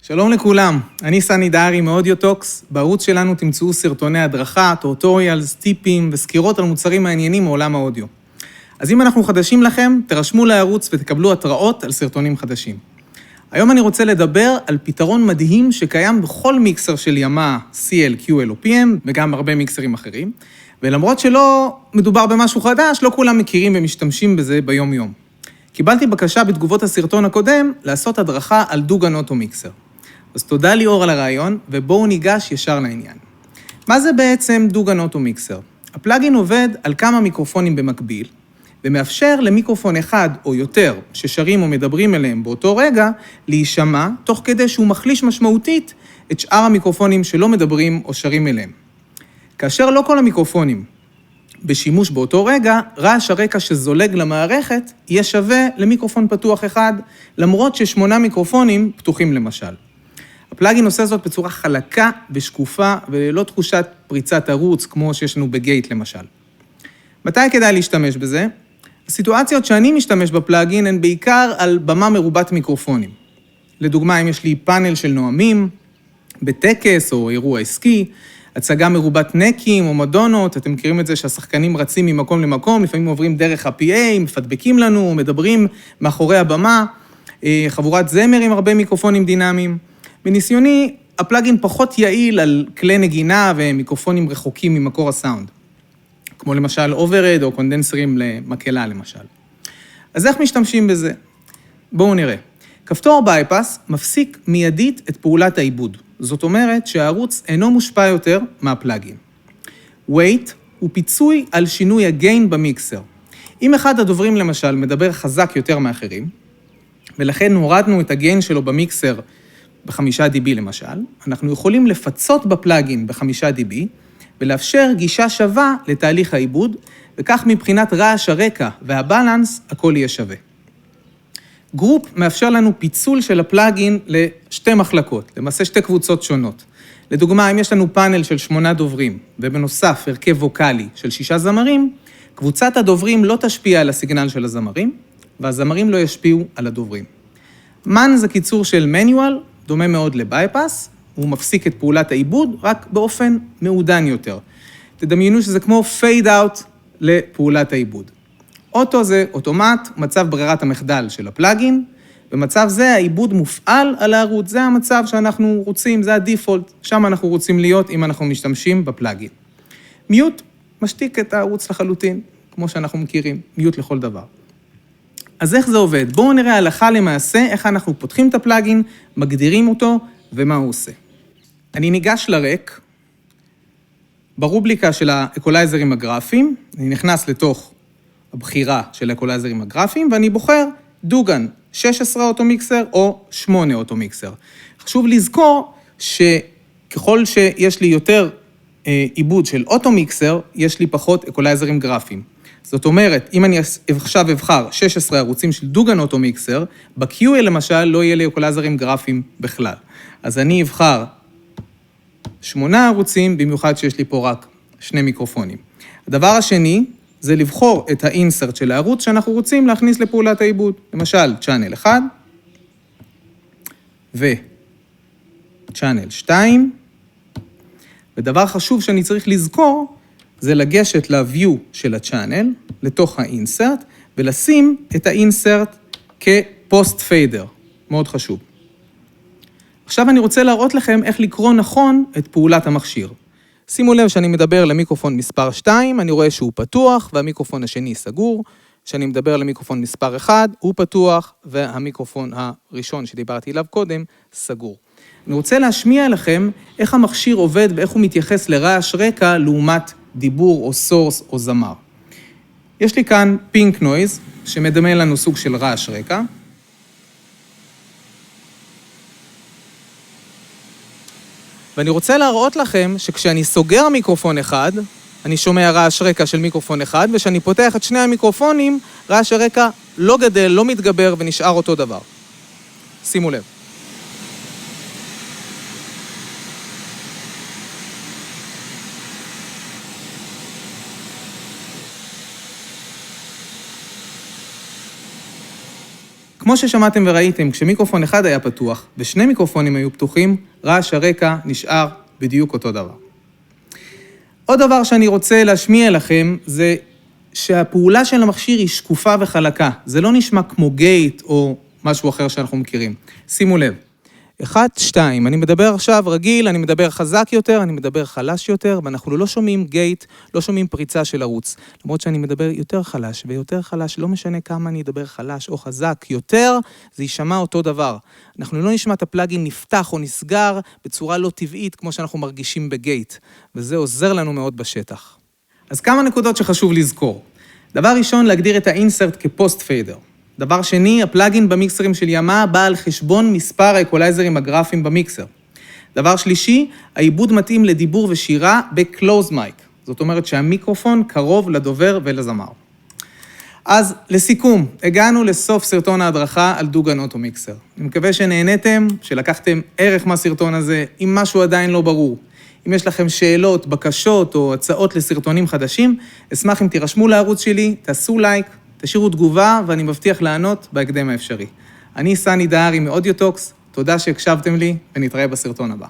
שלום לכולם, אני סני דהרי מאודיוטוקס. בערוץ שלנו תמצאו סרטוני הדרכה, טוטוריאלס, טיפים וסקירות על מוצרים מעניינים מעולם האודיו. אז אם אנחנו חדשים לכם, תרשמו לערוץ ותקבלו התראות על סרטונים חדשים. היום אני רוצה לדבר על פתרון מדהים שקיים בכל מיקסר של ימה, CL, QL או PM, וגם הרבה מיקסרים אחרים. ולמרות שלא מדובר במשהו חדש, לא כולם מכירים ומשתמשים בזה ביום יום. קיבלתי בקשה בתגובות הסרטון הקודם לעשות הדרכה על דוגן אוטו מיקסר. אז תודה ליאור על הרעיון, ובואו ניגש ישר לעניין. מה זה בעצם דוגן אוטו מיקסר? הפלאגין עובד על כמה מיקרופונים במקביל, ומאפשר למיקרופון אחד או יותר ששרים או מדברים אליהם באותו רגע, להישמע, תוך כדי שהוא מחליש משמעותית את שאר המיקרופונים שלא מדברים או שרים אליהם. כאשר לא כל המיקרופונים בשימוש באותו רגע, רעש הרקע שזולג למערכת יהיה שווה למיקרופון פתוח אחד, למרות ש8 מיקרופונים פתוחים למשל. הפלאגין עושה זאת בצורה חלקה ושקופה, וללא תחושת פריצת ערוץ, כמו שיש לנו בגייט למשל. מתי כדאי להשתמש בזה? הסיטואציות שאני משתמש בפלאגין הן בעיקר על במה מרובת מיקרופונים. לדוגמה, אם יש לי פאנל של נואמים, בטקס או אירוע עסקי, הצגה מרובת נקים או מדונות, אתם מכירים את זה שהשחקנים רצים ממקום למקום, לפעמים עוברים דרך ה-PA, מפדבקים לנו, מדברים מאחורי הבמה, חבורת זמר עם הרבה מיקרופונים דינמיים. בניסיוני, הפלאגין פחות יעיל על כלי נגינה ומיקרופונים רחוקים ממקור הסאונד, כמו למשל אוברד או קונדנסרים למקהלה למשל. אז איך משתמשים בזה? בואו נראה. כפתור בייפס מפסיק מיידית את פעולת העיבוד. זאת אומרת שהערוץ אינו מושפע יותר מהפלאגין. Wait הוא פיצוי על שינוי הגיין במיקסר. אם אחד הדוברים למשל מדבר חזק יותר מאחרים, ולכן הורדנו את הגיין שלו במיקסר ב5 dB למשל, אנחנו יכולים לפצות בפלאגין ב5 dB, ולאפשר גישה שווה לתהליך העיבוד, וכך מבחינת רעש הרקע והבלנס, הכל יהיה שווה. גרופ מאפשר לנו פיצול של הפלאגין לשתי מחלקות, למעשה שתי קבוצות שונות. לדוגמה, אם יש לנו פאנל של 8 דוברים, ובנוסף הרכב ווקלי של 6 זמרים, קבוצת הדוברים לא תשפיע על הסיגנל של הזמרים, והזמרים לא ישפיעו על הדוברים. מן זה קיצור של מניואל, דומה מאוד לבייפס, הוא מפסיק את פעולת העיבוד, רק באופן מעודן יותר. תדמיינו שזה כמו פייד אאוט לפעולת העיבוד. אוטו זה אוטומט, מצב ברירת המחדל של הפלאגין, במצב זה העיבוד מופעל על הערוץ, זה המצב שאנחנו רוצים, זה הדיפולט, שם אנחנו רוצים להיות אם אנחנו משתמשים בפלאגין. מיוט משתיק את הערוץ לחלוטין, כמו שאנחנו מכירים, מיוט לכל דבר. אז איך זה עובד? בואו נראה הלכה למעשה איך אנחנו פותחים את הפלאגין, מגדירים אותו ומה הוא עושה. אני ניגש לרק, ברובליקה של האקולייזרים הגרפיים, אני נכנס לתוך הבחירה של האקולייזרים הגרפיים, ואני בוחר דוגן 16 אוטו מיקסר או 8 אוטו מיקסר. חשוב לזכור שככל שיש לי יותר עיבוד של אוטו מיקסר, יש לי פחות אקולייזרים גרפיים. זאת אומרת, אם אני עכשיו אבחר 16 ערוצים של דוגן אוטו מיקסר, ב-QL למשל לא יהיה לי אקולייזרים גרפיים בכלל. אז אני אבחר 8 ערוצים, במיוחד שיש לי פה רק 2 מיקרופונים. הדבר השני, זה לבחור את האינסרט של הערוץ שאנחנו רוצים להכניס לפעולת העיבוד. למשל, צ'אנל 1 וצ'אנל 2. ודבר חשוב שאני צריך לזכור, זה לגשת ל-view של הצ'אנל, לתוך האינסרט, ולשים את האינסרט כפוסט פיידר. מאוד חשוב. עכשיו אני רוצה להראות לכם איך לקרוא נכון את פעולת המכשיר. שימו לב שאני מדבר למיקרופון מספר 2, אני רואה שהוא פתוח, והמיקרופון השני סגור. כשאני מדבר למיקרופון מספר 1, הוא פתוח, והמיקרופון הראשון שדיברתי עליו קודם, סגור. אני רוצה להשמיע לכם איך המכשיר עובד ואיך הוא מתייחס לרעש רקע לעומת דיבור או סורס או זמר. יש לי כאן פינק נויז, שמדמה לנו סוג של רעש רקע. ואני רוצה להראות לכם שכשאני סוגר מיקרופון אחד, אני שומע רעש רקע של מיקרופון אחד, וכשאני פותח את שני המיקרופונים, רעש הרקע לא גדל, לא מתגבר ונשאר אותו דבר. שימו לב. כמו ששמעתם וראיתם, כשמיקרופון אחד היה פתוח ושני מיקרופונים היו פתוחים, רעש הרקע נשאר בדיוק אותו דבר. עוד דבר שאני רוצה להשמיע לכם זה שהפעולה של המכשיר היא שקופה וחלקה. זה לא נשמע כמו גייט או משהו אחר שאנחנו מכירים. שימו לב. 1, 2, אני מדבר עכשיו רגיל, אני מדבר חזק יותר, אני מדבר חלש יותר, ואנחנו לא שומעים גייט, לא שומעים פריצה של ערוץ. למרות שאני מדבר יותר חלש ויותר חלש, לא משנה כמה אני אדבר חלש או חזק יותר, זה יישמע אותו דבר. אנחנו לא נשמע את הפלאגין נפתח או נסגר בצורה לא טבעית, כמו שאנחנו מרגישים בגייט, וזה עוזר לנו מאוד בשטח. אז כמה נקודות שחשוב לזכור. דבר ראשון, להגדיר את האינסרט כפוסט פיידר. דבר שני, הפלאגין במיקסרים של ימה בא על חשבון מספר האקולייזרים הגרפיים במיקסר. דבר שלישי, העיבוד מתאים לדיבור ושירה ב-close mic. זאת אומרת שהמיקרופון קרוב לדובר ולזמר. אז לסיכום, הגענו לסוף סרטון ההדרכה על דוגן אוטו מיקסר. אני מקווה שנהנתם, שלקחתם ערך מהסרטון הזה, אם משהו עדיין לא ברור. אם יש לכם שאלות, בקשות או הצעות לסרטונים חדשים, אשמח אם תירשמו לערוץ שלי, תעשו לייק, תשאירו תגובה ואני מבטיח לענות בהקדם האפשרי. אני סני דהרי מאודיוטוקס, תודה שהקשבתם לי ונתראה בסרטון הבא.